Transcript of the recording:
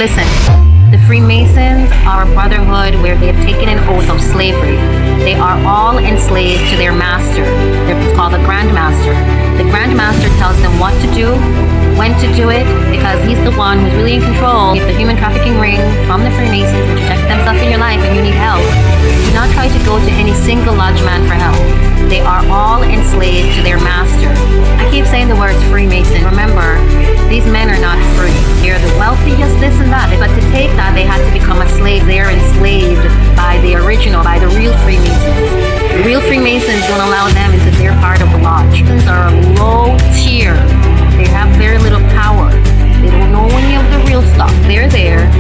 Listen, the Freemasons are a brotherhood where they have taken an oath of slavery. They are all enslaved to their master. It's called the Grand Master. The Grand Master tells them what to do, when to do it, because he's the one who's really in control. If the human trafficking ring from the Freemasons protect themselves in your life and you need help, do not try to go to any single lodgeman for help. They are all enslaved to their master. I keep saying the words Freemason. Remember, these men are not free. They're the wealthiest, this and that. But to take that, they had to become a slave. They are enslaved by the original, by the real Freemasons. The real Freemasons don't allow them into their part of the lodge. Freemasons are a low tier. They have very little power. They don't know any of the real stuff. They're there